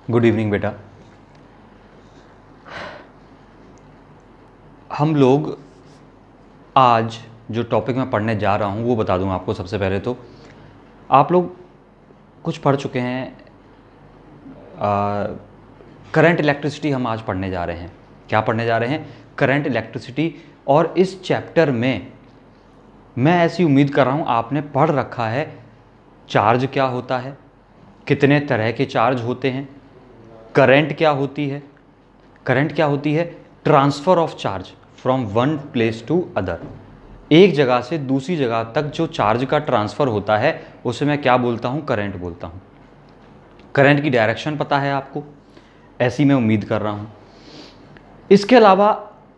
Good evening बेटा। हम लोग आज जो टॉपिक मैं पढ़ने जा रहा हूँ वो बता दूँ आपको। सबसे पहले तो आप लोग कुछ पढ़ चुके हैं। करंट इलेक्ट्रिसिटी हम आज पढ़ने जा रहे हैं। क्या पढ़ने जा रहे हैं? Current electricity. और इस चैप्टर में मैं ऐसी उम्मीद कर रहा हूँ आपने पढ़ रखा है चार्ज क्या होता है, कितने तरह के चार्ज होते हैं, करंट क्या होती है। करंट क्या होती है? Transfer of charge from one place to other. एक जगह से दूसरी जगह तक जो चार्ज का ट्रांसफ़र होता है उसे मैं क्या बोलता हूँ? करंट बोलता हूँ। करंट की डायरेक्शन पता है आपको, ऐसी मैं उम्मीद कर रहा हूँ। इसके अलावा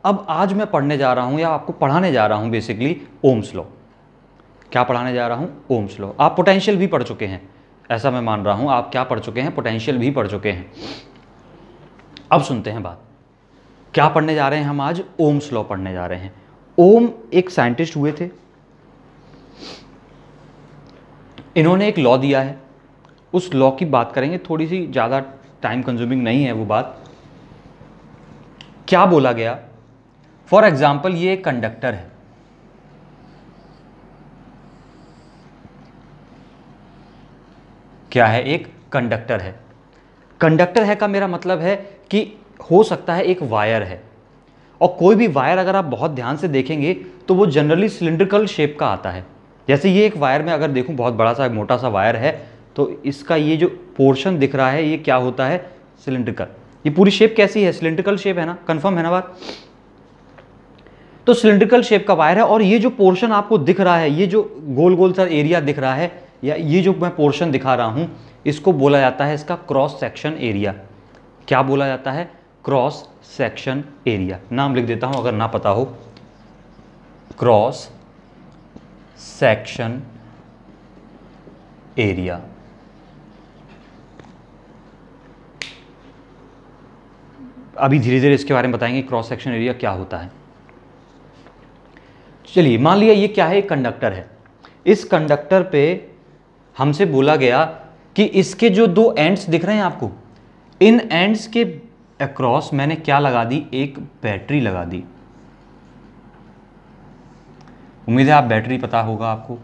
अब आज मैं पढ़ने जा रहा हूँ या आपको पढ़ाने जा रहा हूँ बेसिकली ओम्स लॉ। क्या पढ़ाने जा रहा हूँ? Ohm's law. आप पोटेंशियल भी पढ़ चुके हैं, ऐसा मैं मान रहा हूँ। आप क्या पढ़ चुके हैं? पोटेंशियल भी पढ़ चुके हैं। अब सुनते हैं बात। क्या पढ़ने जा रहे हैं हम आज? ओम्स लॉ पढ़ने जा रहे हैं। ओम एक साइंटिस्ट हुए थे। इन्होंने एक लॉ दिया है, उस लॉ की बात करेंगे। थोड़ी सी ज़्यादा टाइम कंज्यूमिंग नहीं है वो बात। क्या बोला गया? फॉर एग्जाम्पल ये एक कंडक्टर है। क्या है? एक कंडक्टर है। कंडक्टर है का मेरा मतलब है कि हो सकता है एक वायर है, और कोई भी वायर अगर आप बहुत ध्यान से देखेंगे तो वो जनरली सिलिंड्रिकल शेप का आता है। जैसे ये एक वायर में अगर देखूं, बहुत बड़ा सा मोटा सा वायर है, तो इसका ये जो पोर्शन दिख रहा है ये क्या होता है? सिलिंड्रिकल। ये पूरी शेप कैसी है? सिलिंड्रिकल शेप है ना? कंफर्म है ना बात? तो सिलिंड्रिकल शेप का वायर है, और ये जो पोर्शन आपको दिख रहा है, ये जो गोल गोल सा एरिया दिख रहा है, या ये जो मैं पोर्शन दिखा रहा हूं, इसको बोला जाता है इसका क्रॉस सेक्शन एरिया। क्या बोला जाता है? Cross section area. नाम लिख देता हूं अगर ना पता हो। Cross section area. अभी धीरे धीरे इसके बारे में बताएंगे क्रॉस सेक्शन एरिया क्या होता है। चलिए, मान लिया ये क्या है? एक कंडक्टर है। इस कंडक्टर पे हमसे बोला गया कि इसके जो दो एंड्स दिख रहे हैं आपको, इन एंड्स के अक्रॉस मैंने क्या लगा दी? एक बैटरी लगा दी। उम्मीद है आप बैटरी पता होगा आपको।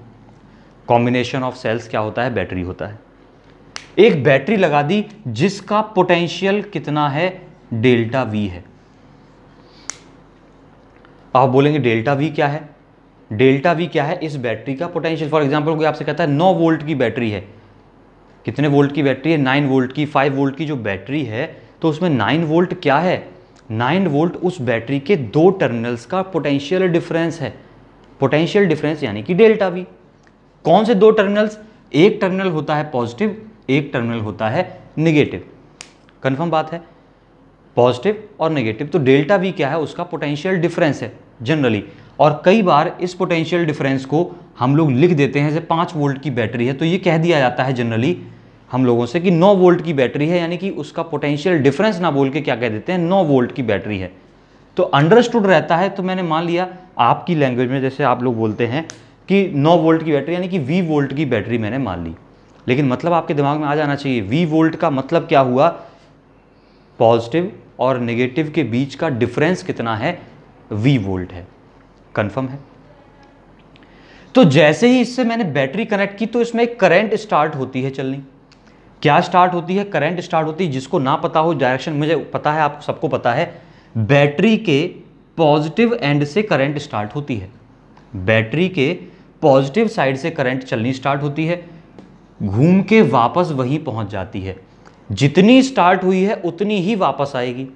कॉम्बिनेशन ऑफ सेल्स क्या होता है? बैटरी होता है। एक बैटरी लगा दी जिसका पोटेंशियल कितना है? डेल्टा वी है। आप बोलेंगे डेल्टा वी क्या है? डेल्टा वी क्या है? इस बैटरी का पोटेंशियल। फॉर एग्जांपल कोई आपसे कहता है 9 वोल्ट की बैटरी है। कितने वोल्ट की बैटरी है? 9 वोल्ट की। 5 वोल्ट की जो बैटरी है, तो उसमें 9 वोल्ट क्या है? 9 वोल्ट उस बैटरी के दो टर्मिनल्स का पोटेंशियल डिफरेंस है। पोटेंशियल डिफरेंस यानी कि डेल्टा वी। कौन से दो टर्मिनल्स? एक टर्मिनल होता है पॉजिटिव, एक टर्मिनल होता है निगेटिव। कंफर्म बात है? पॉजिटिव और नेगेटिव। तो डेल्टा वी क्या है? उसका पोटेंशियल डिफरेंस है जनरली। और कई बार इस पोटेंशियल डिफरेंस को हम लोग लिख देते हैं, जैसे 5 वोल्ट की बैटरी है तो ये कह दिया जाता है जनरली हम लोगों से कि 9 वोल्ट की बैटरी है, यानी कि उसका पोटेंशियल डिफरेंस ना बोल के क्या कह देते हैं? 9 वोल्ट की बैटरी है। तो अंडरस्टूड रहता है। तो मैंने मान लिया आपकी लैंग्वेज में, जैसे आप लोग बोलते हैं कि 9 वोल्ट की बैटरी, यानी कि वी वोल्ट की बैटरी मैंने मान ली। लेकिन मतलब आपके दिमाग में आ जाना चाहिए, वी वोल्ट का मतलब क्या हुआ? पॉजिटिव और नेगेटिव के बीच का डिफरेंस कितना है? वी वोल्ट है। कंफर्म है? तो जैसे ही इससे मैंने बैटरी कनेक्ट की तो इसमें एक करंट स्टार्ट होती है चलनी। क्या स्टार्ट होती है? करंट स्टार्ट होती है। जिसको ना पता हो, डायरेक्शन मुझे पता है, आपको सबको पता है। बैटरी के पॉजिटिव एंड से करंट स्टार्ट होती है। बैटरी के पॉजिटिव साइड से करंट चलनी स्टार्ट होती है, घूम के वापस वहीं पहुंच जाती है। जितनी स्टार्ट हुई है उतनी ही वापस आएगी।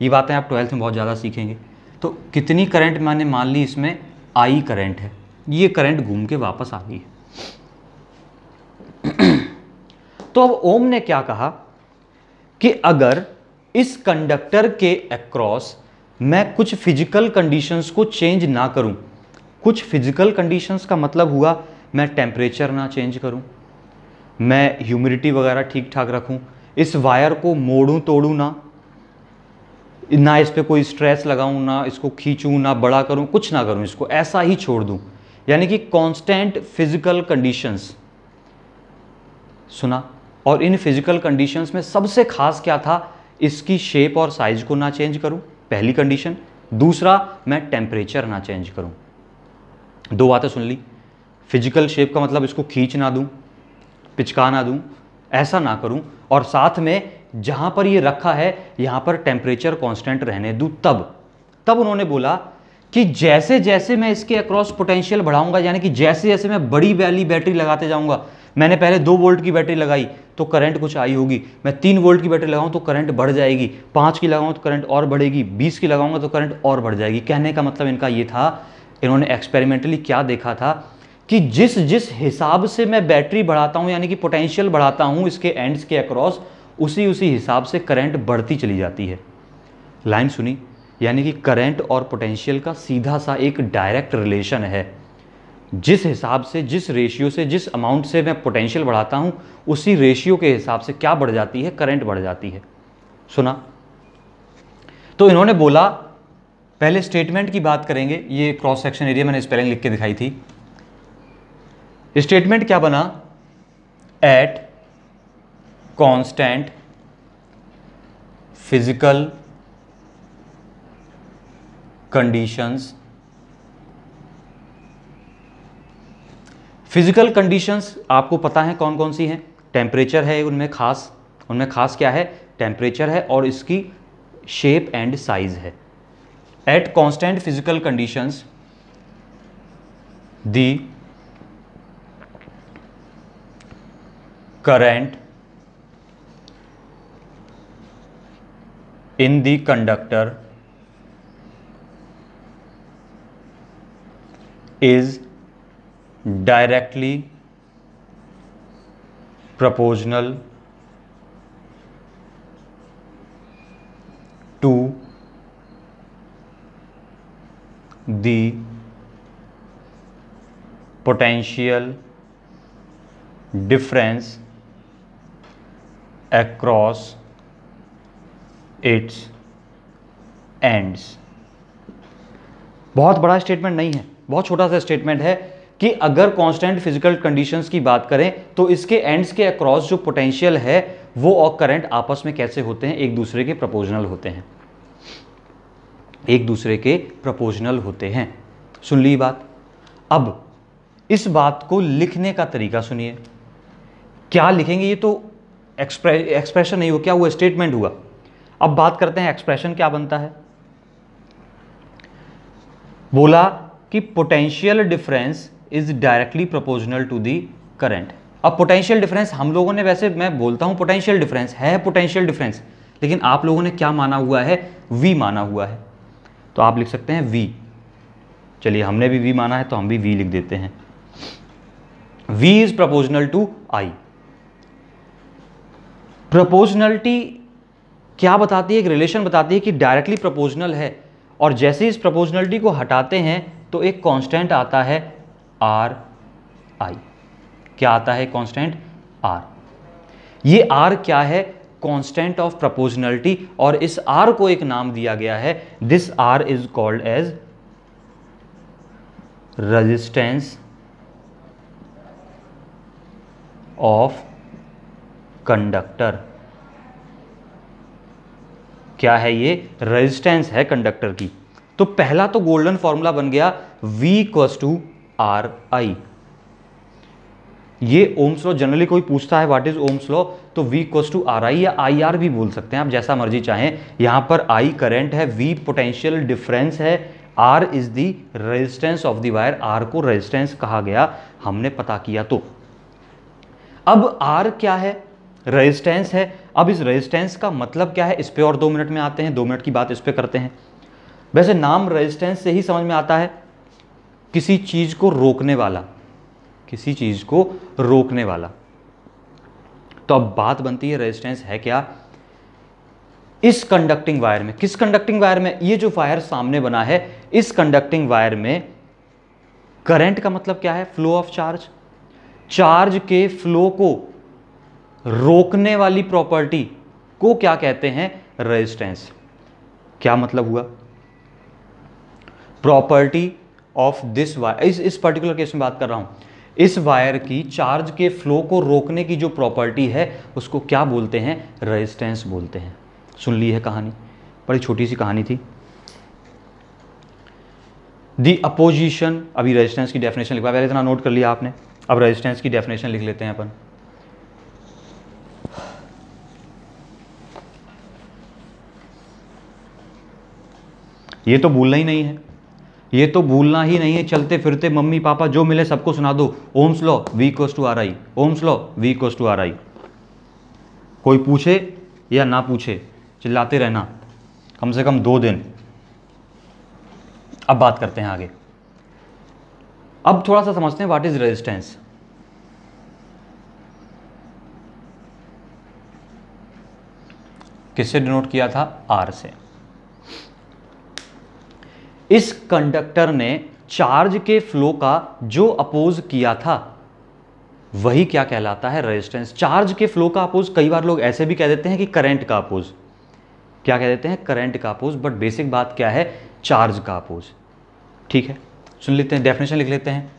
ये बातें आप 12th में बहुत ज़्यादा सीखेंगे। तो कितनी करंट मैंने मान ली? इसमें आई करंट है, ये करंट घूम के वापस आ गई है। तो अब ओम ने क्या कहा कि अगर इस कंडक्टर के अक्रॉस मैं कुछ फिजिकल कंडीशंस को चेंज ना करूं, कुछ फिजिकल कंडीशंस का मतलब हुआ मैं टेम्परेचर ना चेंज करूं, मैं ह्यूमिडिटी वगैरह ठीक ठाक रखूं, इस वायर को मोड़ूं तोड़ूं ना इस पे कोई स्ट्रेस लगाऊं ना, इसको खींचूं ना, बड़ा करूं, कुछ ना करूं, इसको ऐसा ही छोड़ दूं, यानी कि कांस्टेंट फिजिकल कंडीशंस। सुना? और इन फिजिकल कंडीशंस में सबसे खास क्या था, इसकी शेप और साइज को ना चेंज करूं, पहली कंडीशन। दूसरा, मैं टेम्परेचर ना चेंज करूं। दो बातें सुन ली। फिजिकल शेप का मतलब इसको खींच ना दूं, पिचका ना दूं, ऐसा ना करूं, और साथ में जहां पर ये रखा है यहां पर टेम्परेचर कांस्टेंट रहने दूं। तब उन्होंने बोला कि जैसे जैसे मैं इसके अक्रॉस पोटेंशियल बढ़ाऊंगा, यानी कि जैसे जैसे मैं बड़ी वाली बैटरी लगाते जाऊंगा, मैंने पहले 2 वोल्ट की बैटरी लगाई तो करंट कुछ आई होगी, मैं 3 वोल्ट की बैटरी लगाऊं तो करंट बढ़ जाएगी, 5 की लगाऊं तो करंट और बढ़ेगी, 20 की लगाऊंगा तो करंट और बढ़ जाएगी। कहने का मतलब इनका ये था, इन्होंने एक्सपेरिमेंटली क्या देखा था कि जिस जिस हिसाब से मैं बैटरी बढ़ाता हूं, यानी कि पोटेंशियल बढ़ाता हूं इसके एंड्स के अक्रॉस, उसी हिसाब से करंट बढ़ती चली जाती है। लाइन सुनी? यानी कि करंट और पोटेंशियल का सीधा सा एक डायरेक्ट रिलेशन है। जिस हिसाब से, जिस रेशियो से, जिस अमाउंट से मैं पोटेंशियल बढ़ाता हूं, उसी रेशियो के हिसाब से क्या बढ़ जाती है, करंट बढ़ जाती है। सुना? तो इन्होंने बोला, पहले स्टेटमेंट की बात करेंगे। ये क्रॉस सेक्शन एरिया मैंने स्पेलिंग लिख के दिखाई थी। स्टेटमेंट क्या बना? At constant physical conditions. Physical conditions आपको पता है कौन कौन सी हैं? टेम्परेचर है उनमें खास क्या है? टेम्परेचर है और इसकी शेप एंड साइज है। At constant physical conditions the current in the conductor is directly proportional to the potential difference across its ends। बहुत बड़ा स्टेटमेंट नहीं है, बहुत छोटा सा स्टेटमेंट है कि अगर कांस्टेंट फिजिकल कंडीशंस की बात करें तो इसके एंड्स के अक्रॉस जो पोटेंशियल है वो और करंट आपस में कैसे होते हैं? एक दूसरे के प्रोपोर्शनल होते हैं, एक दूसरे के प्रोपोर्शनल होते हैं। सुन ली बात? अब इस बात को लिखने का तरीका सुनिए। क्या लिखेंगे? ये तो एक्सप्रेशन नहीं हुआ, क्या हुआ? स्टेटमेंट हुआ। अब बात करते हैं एक्सप्रेशन क्या बनता है। बोला कि potential difference is directly proportional to the current. अब पोटेंशियल डिफरेंस हम लोगों ने, वैसे मैं बोलता हूं पोटेंशियल डिफरेंस है, पोटेंशियल डिफरेंस, लेकिन आप लोगों ने क्या माना हुआ है? V माना हुआ है। तो आप लिख सकते हैं V। चलिए, हमने भी V माना है तो हम भी V लिख देते हैं। V is proportional to I। Proportionality क्या बताती है? एक रिलेशन बताती है कि डायरेक्टली प्रोपोर्शनल है, और जैसे इस प्रोपोर्शनलिटी को हटाते हैं तो एक कांस्टेंट आता है RI। क्या आता है? Constant R। ये R क्या है? कांस्टेंट ऑफ प्रोपोर्शनलिटी, और इस R को एक नाम दिया गया है। This R is called as resistance of conductor. क्या है ये? रेजिस्टेंस है कंडक्टर की। तो पहला तो गोल्डन फॉर्मूला बन गया V इक्वल्स टू RI। ये ओम्स लॉ, जनरली कोई पूछता है व्हाट इज ओम्स लॉ, तो V इक्वल्स टू RI या IR भी बोल सकते हैं आप, जैसा मर्जी चाहें। यहां पर I करंट है, V पोटेंशियल डिफरेंस है, R is the resistance of the wire. R को रेजिस्टेंस कहा गया, हमने पता किया। तो अब R क्या है? रेजिस्टेंस है। अब इस रेजिस्टेंस का मतलब क्या है? इस पे और 2 मिनट में आते हैं, 2 मिनट की बात इस पे करते हैं। वैसे नाम रेजिस्टेंस से ही समझ में आता है, किसी चीज को रोकने वाला, किसी चीज को रोकने वाला। तो अब बात बनती है रेजिस्टेंस है क्या? इस कंडक्टिंग वायर में, किस कंडक्टिंग वायर में? ये जो वायर सामने बना है, इस कंडक्टिंग वायर में करंट का मतलब क्या है? Flow of charge. चार्ज के फ्लो को रोकने वाली प्रॉपर्टी को क्या कहते हैं? रेजिस्टेंस। क्या मतलब हुआ? प्रॉपर्टी ऑफ दिस वायर, इस पर्टिकुलर केस में बात कर रहा हूं, इस वायर की चार्ज के फ्लो को रोकने की जो प्रॉपर्टी है उसको क्या बोलते हैं? रेजिस्टेंस बोलते हैं। सुन ली है कहानी, बड़ी छोटी सी कहानी थी। दी अपोजिशन, अभी रेजिस्टेंस की डेफिनेशन लिखवा, पहले इतना नोट कर लिया आपने, अब रेजिस्टेंस की डेफिनेशन लिख लेते हैं अपन। ये तो भूलना ही नहीं है, ये तो भूलना ही नहीं है। चलते फिरते मम्मी पापा जो मिले सबको सुना दो, Ohm's law V equals to R I, Ohm's law V equals to R I. कोई पूछे या ना पूछे चिल्लाते रहना कम से कम 2 दिन। अब बात करते हैं आगे। अब थोड़ा सा समझते हैं व्हाट इज रेजिस्टेंस। किससे डिनोट किया था? R से। इस कंडक्टर ने चार्ज के फ्लो का जो अपोज किया था वही क्या कहलाता है? रेजिस्टेंस। चार्ज के फ्लो का अपोज कई बार लोग ऐसे भी कह देते हैं कि करंट का अपोज। क्या कह देते हैं? करंट का अपोज। बट बेसिक बात क्या है? चार्ज का अपोज। ठीक है, सुन लेते हैं, डेफिनेशन लिख लेते हैं।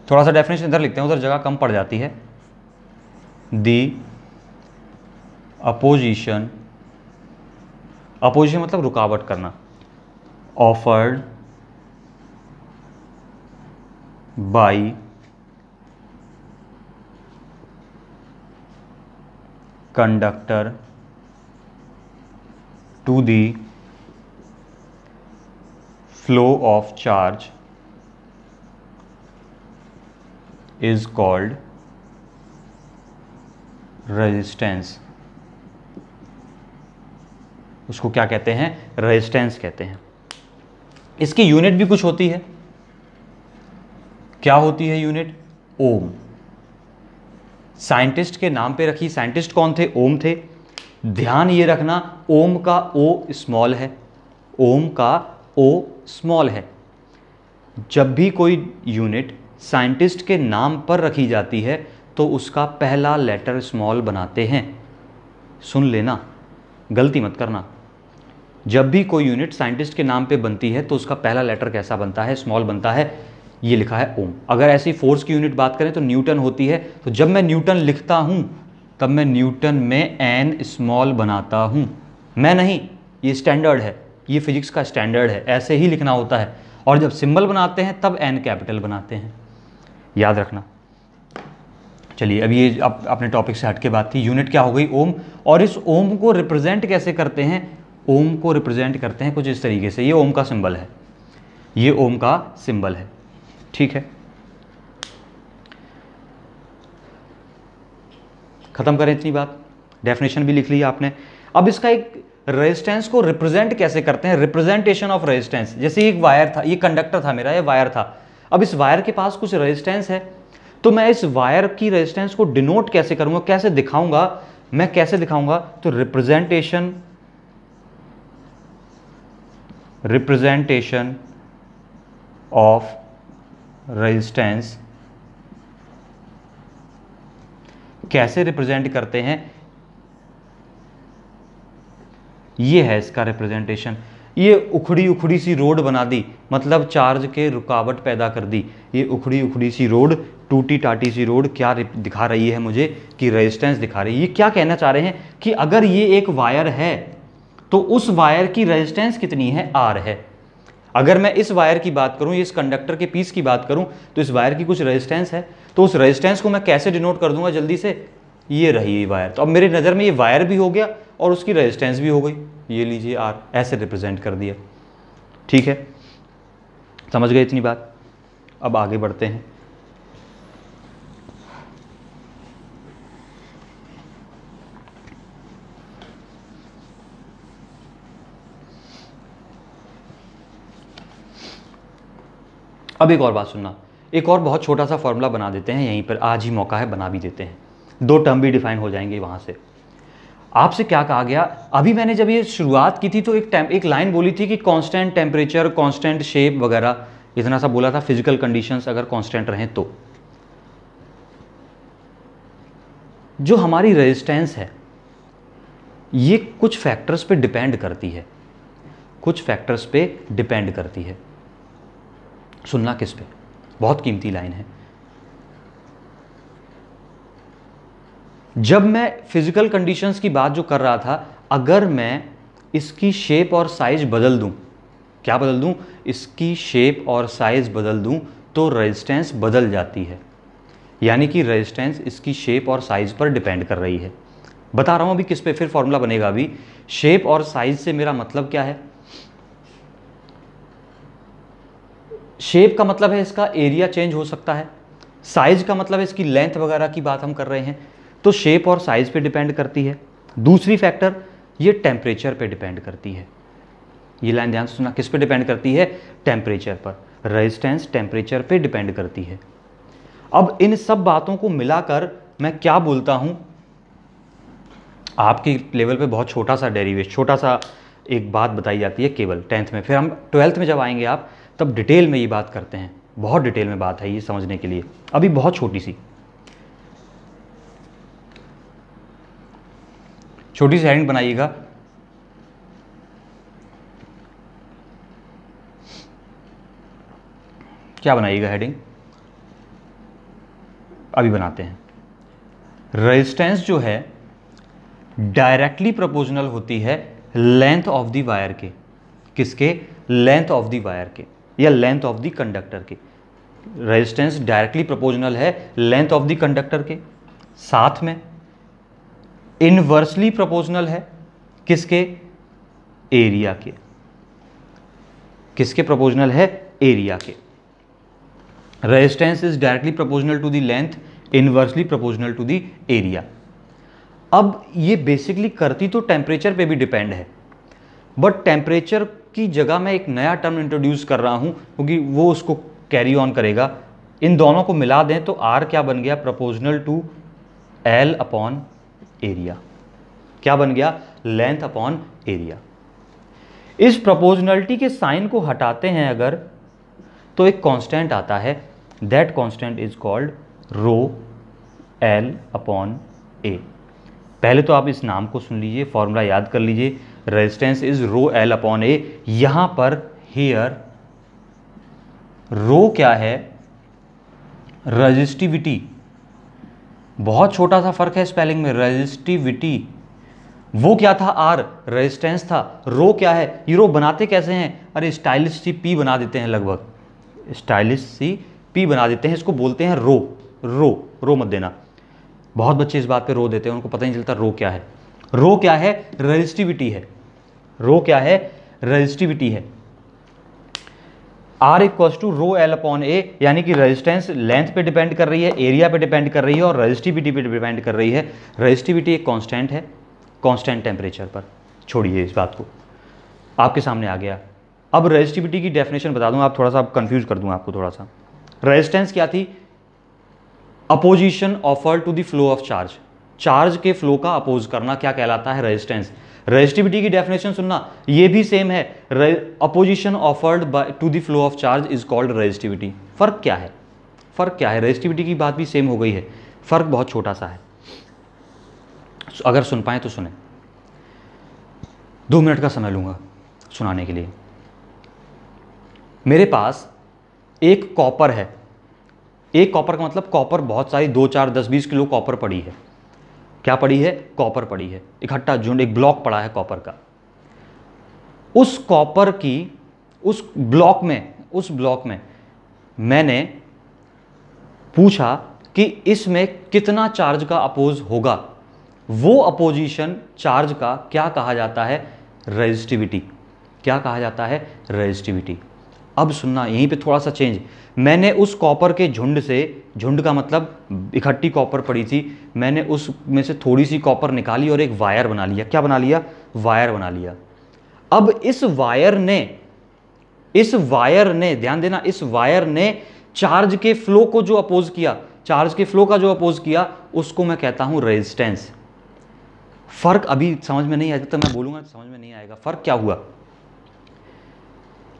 थोड़ा सा डेफिनेशन इधर लिखते हैं, उधर जगह कम पड़ जाती है। दी अपोजिशन, अपोजिशन मतलब रुकावट करना, offered by conductor to the flow of charge is called resistance। उसको क्या कहते हैं? रेजिस्टेंस कहते हैं। इसकी यूनिट भी कुछ होती है। क्या होती है यूनिट? ओम। साइंटिस्ट के नाम पे रखी। साइंटिस्ट कौन थे? ओम थे। ध्यान ये रखना, ओम का ओ स्मॉल है, ओम का ओ स्मॉल है। जब भी कोई यूनिट साइंटिस्ट के नाम पर रखी जाती है तो उसका पहला लेटर स्मॉल बनाते हैं। सुन लेना, गलती मत करना। जब भी कोई यूनिट साइंटिस्ट के नाम पे बनती है तो उसका पहला लेटर कैसा बनता है? स्मॉल बनता है। ये लिखा है ओम। अगर ऐसी फोर्स की यूनिट बात करें तो न्यूटन होती है। तो जब मैं न्यूटन लिखता हूं तब मैं न्यूटन में एन स्मॉल बनाता हूं। मैं नहीं, ये स्टैंडर्ड है, ये फिजिक्स का स्टैंडर्ड है, ऐसे ही लिखना होता है। और जब सिंबल बनाते हैं तब एन कैपिटल बनाते हैं, याद रखना। चलिए, अब ये अपने टॉपिक से हट के बात थी। यूनिट क्या हो गई? ओम। और इस ओम को रिप्रेजेंट कैसे करते हैं? ओम को रिप्रेजेंट करते हैं कुछ इस तरीके से। ये ओम का सिंबल है, ये ओम का सिंबल है। ठीक है, खत्म करें इतनी बात। डेफिनेशन भी लिख ली आपने। अब इसका एक रेजिस्टेंस को रिप्रेजेंट कैसे करते हैं? Representation of resistance. जैसे एक वायर था, ये कंडक्टर था मेरा, ये वायर था। अब इस वायर के पास कुछ रेजिस्टेंस है, तो मैं इस वायर की रेजिस्टेंस को डिनोट कैसे करूंगा, कैसे दिखाऊंगा? मैं कैसे दिखाऊंगा? तो रिप्रेजेंटेशन ऑफ रेजिस्टेंस कैसे रिप्रेजेंट करते हैं? ये है इसका रिप्रेजेंटेशन। ये उखड़ी उखड़ी सी रोड बना दी, मतलब चार्ज के रुकावट पैदा कर दी। ये उखड़ी उखड़ी सी रोड, टूटी टाटी सी रोड क्या दिखा रही है मुझे? कि रेजिस्टेंस दिखा रही है। ये क्या कहना चाह रहे हैं कि अगर ये एक वायर है तो उस वायर की रेजिस्टेंस कितनी है? R है। अगर मैं इस वायर की बात करूं, इस कंडक्टर के पीस की बात करूं, तो इस वायर की कुछ रेजिस्टेंस है। तो उस रेजिस्टेंस को मैं कैसे डिनोट कर दूंगा जल्दी से? ये रही ये वायर। तो अब मेरी नज़र में ये वायर भी हो गया और उसकी रेजिस्टेंस भी हो गई। ये लीजिए R, ऐसे रिप्रेजेंट कर दिया। ठीक है, समझ गए इतनी बात? अब आगे बढ़ते हैं। अब एक और बात सुनना, एक और बहुत छोटा सा फॉर्मूला बना देते हैं यहीं पर, आज ही मौका है, बना भी देते हैं। 2 टर्म भी डिफाइन हो जाएंगे वहाँ से। आपसे क्या कहा गया? अभी मैंने जब ये शुरुआत की थी तो एक लाइन बोली थी कि कांस्टेंट टेम्परेचर, कांस्टेंट शेप वगैरह, इतना सा बोला था। फिजिकल कंडीशंस अगर कांस्टेंट रहें तो जो हमारी रेजिस्टेंस है ये कुछ फैक्टर्स पे डिपेंड करती है, कुछ फैक्टर्स पे डिपेंड करती है। सुनना किस पे? बहुत कीमती लाइन है। जब मैं फिजिकल कंडीशंस की बात जो कर रहा था, अगर मैं इसकी शेप और साइज बदल दूं, क्या बदल दूं, इसकी शेप और साइज बदल दूं, तो रेजिस्टेंस बदल जाती है। यानी कि रेजिस्टेंस इसकी शेप और साइज पर डिपेंड कर रही है। बता रहा हूं अभी किस पे फिर फॉर्मूला बनेगा। अभी शेप और साइज से मेरा मतलब क्या है, शेप का मतलब है इसका एरिया चेंज हो सकता है, साइज का मतलब है इसकी लेंथ वगैरह की बात हम कर रहे हैं, तो शेप और साइज पे डिपेंड करती है। दूसरी फैक्टर ये टेम्परेचर पे डिपेंड करती है। ये लाइन ध्यान से सुना, किस पे डिपेंड करती है, टेम्परेचर पर। रेजिस्टेंस टेम्परेचर पे डिपेंड करती है। अब इन सब बातों को मिलाकर मैं क्या बोलता हूं, आपके लेवल पे बहुत छोटा सा डेरिवेशन, छोटा सा एक बात बताई जाती है केवल 10th में, फिर हम 12th में जब आएंगे आप तब डिटेल में ये बात करते हैं। बहुत डिटेल में बात है ये समझने के लिए, अभी बहुत छोटी सी हेडिंग बनाइएगा। क्या बनाइएगा हेडिंग, अभी बनाते हैं। रेजिस्टेंस जो है डायरेक्टली प्रोपोर्शनल होती है लेंथ ऑफ द वायर के, किसके, लेंथ ऑफ द वायर के या लेंथ ऑफ द कंडक्टर के। रेजिस्टेंस डायरेक्टली प्रोपोर्शनल है लेंथ ऑफ द कंडक्टर के, साथ में इनवर्सली प्रोपोर्शनल है किसके, एरिया के। किसके प्रोपोर्शनल है, एरिया के। Resistance is directly proportional to the length, inversely proportional to the area. अब ये बेसिकली करती तो टेम्परेचर पे भी डिपेंड है, बट टेम्परेचर की जगह मैं एक नया टर्म इंट्रोड्यूस कर रहा हूं क्योंकि वो उसको कैरी ऑन करेगा। इन दोनों को मिला दें तो आर क्या बन गया, proportional to L upon area. क्या बन गया, लेंथ अपॉन एरिया। इस प्रोपोर्शनलिटी के साइन को हटाते हैं अगर, तो एक कांस्टेंट आता है, that constant is called rho L upon A. पहले तो आप इस नाम को सुन लीजिए, फॉर्मूला याद कर लीजिए, resistance is rho L upon A. यहां पर हियर रो क्या है, रेजिस्टिविटी। बहुत छोटा सा फर्क है स्पेलिंग में, रेजिस्टिविटी। वो क्या था, आर, रेजिस्टेंस था। रो क्या है, ये रो बनाते कैसे हैं, अरे स्टाइलिश सी पी बना देते हैं, लगभग स्टाइलिश सी पी बना देते हैं, इसको बोलते हैं रो। रो मत देना, बहुत बच्चे इस बात पे रो देते हैं, उनको पता नहीं चलता रो क्या है। रो क्या है, रेजिस्टिविटी है। रो क्या है, रेजिस्टिविटी है। R equals to rho L upon A, यानी कि रेजिस्टेंस लेंथ पे डिपेंड कर रही है, एरिया पे डिपेंड कर रही है और रेजिस्टिविटी पे डिपेंड कर रही है। रेजिस्टिविटी एक कांस्टेंट है, कांस्टेंट टेम्परेचर पर। छोड़िए इस बात को, आपके सामने आ गया। अब रेजिस्टिविटी की डेफिनेशन बता दूं, आप थोड़ा सा कंफ्यूज कर दूं आपको थोड़ा सा। रेजिस्टेंस क्या थी, opposition offer to the flow of charge. Charge के फ्लो का अपोज करना क्या कहलाता है, रेजिस्टेंस। रेजिस्टिविटी की डेफिनेशन सुनना, ये भी सेम है, opposition offered to the flow of charge is called resistivity. फर्क क्या है, फर्क क्या है, रेजिस्टिविटी की बात भी सेम हो गई है, फर्क बहुत छोटा सा है। अगर सुन पाए तो सुने, 2 मिनट का समय लूंगा सुनाने के लिए। मेरे पास एक कॉपर है, एक कॉपर का मतलब कॉपर बहुत सारी 2, 4, 10, 20 किलो कॉपर पड़ी है। क्या पड़ी है, कॉपर पड़ी है, इकट्ठा झुंड, एक ब्लॉक पड़ा है कॉपर का। उस कॉपर की उस ब्लॉक में मैंने पूछा कि इसमें कितना चार्ज का अपोज होगा। वो अपोजिशन चार्ज का क्या कहा जाता है, रेजिस्टिविटी। क्या कहा जाता है, रेजिस्टिविटी। अब सुनना, यहीं पे थोड़ा सा चेंज। मैंने उस कॉपर के झुंड से, झुंड का मतलब इकट्ठी कॉपर पड़ी थी, मैंने उसमें से थोड़ी सी कॉपर निकाली और एक वायर बना लिया। क्या बना लिया, वायर बना लिया। अब इस वायर ने ध्यान देना, इस वायर ने चार्ज के फ्लो को जो अपोज किया, चार्ज के फ्लो का जो अपोज किया, उसको मैं कहता हूं रेजिस्टेंस। फर्क अभी समझ में नहीं आया, जब तक मैं बोलूंगा समझ में नहीं आएगा फर्क क्या हुआ।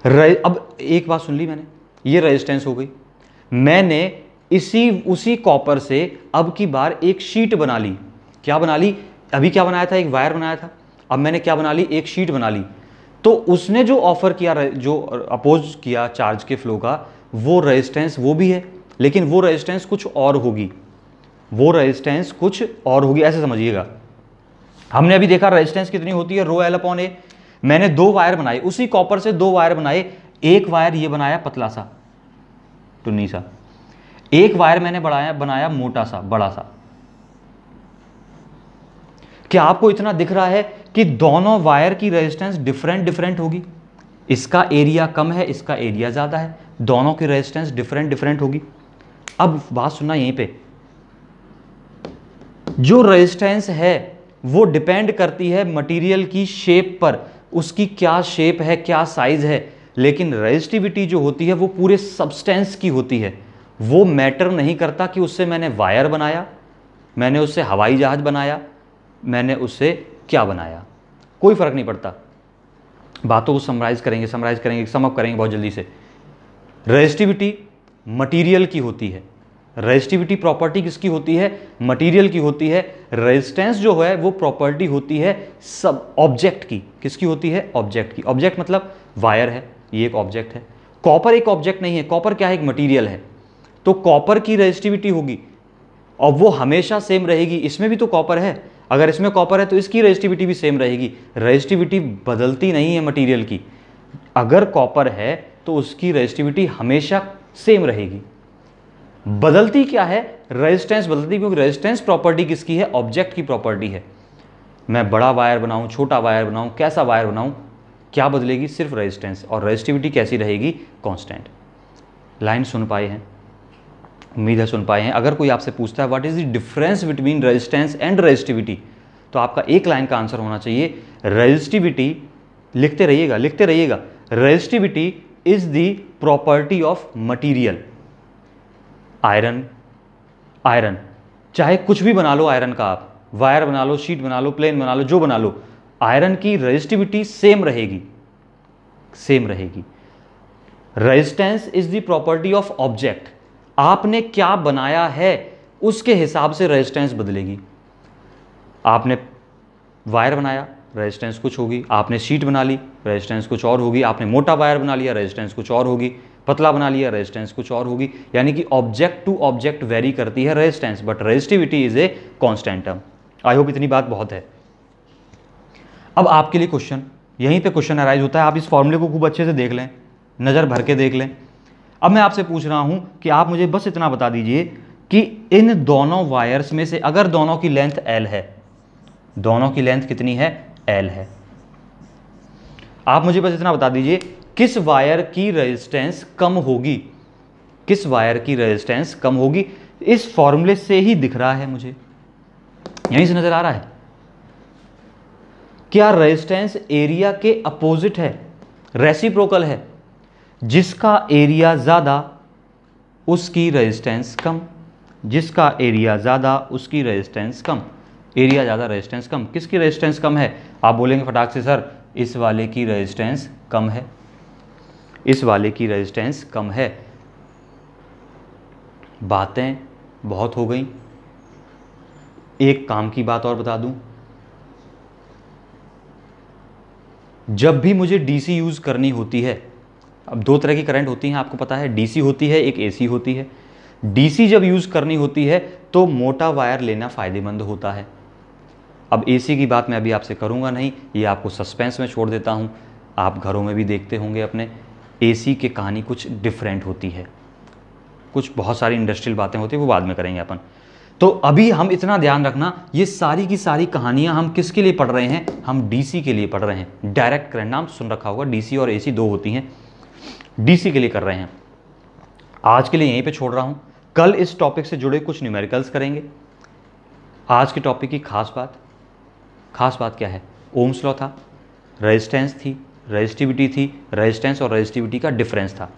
अब एक बात सुन ली मैंने, ये रेजिस्टेंस हो गई। मैंने उसी कॉपर से अब की बार एक शीट बना ली। क्या बना ली, अभी क्या बनाया था, एक वायर बनाया था, अब मैंने क्या बना ली, एक शीट बना ली। तो उसने जो ऑफर किया, जो अपोज किया चार्ज के फ्लो का, वो रेजिस्टेंस वो भी है, लेकिन वो रेजिस्टेंस कुछ और होगी। वो रेजिस्टेंस कुछ और होगी, ऐसे समझिएगा। हमने अभी देखा रेजिस्टेंस कितनी होती है, रो एल अपॉन ए। मैंने 2 वायर बनाए, उसी कॉपर से 2 वायर बनाए, एक वायर ये बनाया पतला सा टुन्नी सा, एक वायर मैंने बनाया मोटा सा बड़ा सा। क्या आपको इतना दिख रहा है कि दोनों वायर की रेजिस्टेंस डिफरेंट होगी? इसका एरिया कम है, इसका एरिया ज्यादा है, दोनों की रेजिस्टेंस डिफरेंट होगी। अब बात सुनना, यहीं पे जो रेजिस्टेंस है वो डिपेंड करती है मटेरियल की शेप पर, उसकी क्या शेप है, क्या साइज है। लेकिन रेजिस्टिविटी जो होती है वो पूरे सब्सटेंस की होती है। वो मैटर नहीं करता कि उससे मैंने वायर बनाया, मैंने उससे हवाई जहाज बनाया, मैंने उससे क्या बनाया, कोई फर्क नहीं पड़ता। बातों को समराइज करेंगे, समअप करेंगे बहुत जल्दी से। रेजिस्टिविटी मटेरियल की होती है, रेजिस्टिविटी प्रॉपर्टी किसकी होती है? मटेरियल की होती है। रेजिस्टेंस जो है वो प्रॉपर्टी होती है सब ऑब्जेक्ट की। किसकी होती है? ऑब्जेक्ट की। ऑब्जेक्ट मतलब वायर है, ये एक ऑब्जेक्ट है। कॉपर एक ऑब्जेक्ट नहीं है, कॉपर क्या है? एक मटेरियल है। तो कॉपर की रेजिस्टिविटी होगी और वो हमेशा सेम रहेगी। इसमें भी तो कॉपर है, अगर इसमें कॉपर है तो इसकी रेजिस्टिविटी भी सेम रहेगी। रेजिस्टिविटी बदलती नहीं है मटेरियल की। अगर कॉपर है तो उसकी रेजिस्टिविटी हमेशा सेम रहेगी। बदलती क्या है? रेजिस्टेंस बदलती, क्योंकि रेजिस्टेंस प्रॉपर्टी किसकी है? ऑब्जेक्ट की प्रॉपर्टी है। मैं बड़ा वायर बनाऊं, छोटा वायर बनाऊं, कैसा वायर बनाऊं, क्या बदलेगी? सिर्फ रेजिस्टेंस। और रेजिस्टिविटी कैसी रहेगी? कांस्टेंट। लाइन सुन पाए हैं? उम्मीद है सुन पाए हैं। अगर कोई आपसे पूछता है what is the difference between resistance and resistivity, तो आपका एक लाइन का आंसर होना चाहिए रेजिस्टिविटी। लिखते रहिएगा। Resistivity is the property of material. Iron चाहे कुछ भी बना लो, आयरन का आप वायर बना लो, शीट बना लो, प्लेन बना लो, जो बना लो, आयरन की रेजिस्टिविटी सेम रहेगी। Resistance is the property of object. आपने क्या बनाया है उसके हिसाब से रेजिस्टेंस बदलेगी। आपने वायर बनाया, रेजिस्टेंस कुछ होगी। आपने शीट बना ली, रेजिस्टेंस कुछ और होगी। आपने मोटा वायर बना लिया, रेजिस्टेंस कुछ और होगी। पतला बना लिया, रेजिस्टेंस कुछ और होगी। यानी कि ऑब्जेक्ट टू ऑब्जेक्ट वेरी करती है resistance, but resistivity is a constant term. I hope इतनी बात बहुत है। अब आपके लिए क्वेश्चन, यहीं पे क्वेश्चन अराइज होता है। आप इस फॉर्मूले को खूब अच्छे से देख लें, नज़र भर के देख लें। अब मैं आपसे पूछ रहा हूं कि आप मुझे बस इतना बता दीजिए कि इन दोनों वायर्स में से अगर दोनों की लेंथ L है, दोनों की लेंथ कितनी है? L है। आप मुझे बस इतना बता दीजिए किस वायर की रेजिस्टेंस कम होगी, किस वायर की रेजिस्टेंस कम होगी। इस फॉर्मूले से ही दिख रहा है मुझे, यहीं से नजर आ रहा है। क्या रेजिस्टेंस एरिया के अपोजिट है, रेसिप्रोकल है? जिसका एरिया ज्यादा उसकी रेजिस्टेंस कम, जिसका एरिया ज्यादा उसकी रेजिस्टेंस कम। एरिया ज्यादा रेजिस्टेंस कम। किसकी रेजिस्टेंस कम है? आप बोलेंगे फटाक से सर इस वाले की रेजिस्टेंस कम है, इस वाले की रेजिस्टेंस कम है। बातें बहुत हो गई। एक काम की बात और बता दूं, जब भी मुझे डीसी यूज करनी होती है, अब 2 तरह की करंट होती हैं आपको पता है, डीसी होती है, एक एसी होती है। डीसी जब यूज करनी होती है तो मोटा वायर लेना फायदेमंद होता है। अब एसी की बात मैं अभी आपसे करूंगा नहीं, ये आपको सस्पेंस में छोड़ देता हूं। आप घरों में भी देखते होंगे अपने, एसी की कहानी कुछ डिफरेंट होती है, कुछ बहुत सारी इंडस्ट्रियल बातें होती है, वो बाद में करेंगे अपन। तो अभी हम इतना ध्यान रखना, ये सारी की सारी कहानियां हम किसके लिए पढ़ रहे हैं? हम डीसी के लिए पढ़ रहे हैं। डायरेक्ट करंट नाम सुन रखा होगा, डीसी और एसी 2 होती हैं, डीसी के लिए कर रहे हैं। आज के लिए यहीं पे छोड़ रहा हूं, कल इस टॉपिक से जुड़े कुछ न्यूमेरिकल्स करेंगे। आज के टॉपिक की खास बात क्या है? ओम्स लॉ था, रेजिस्टेंस थी, रेजिस्टिविटी थी, रेजिस्टेंस और रेजिस्टिविटी का डिफरेंस था।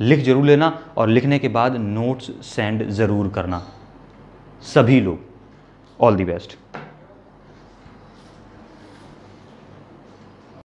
लिख जरूर लेना और लिखने के बाद नोट्स सेंड जरूर करना सभी लोग। All the best.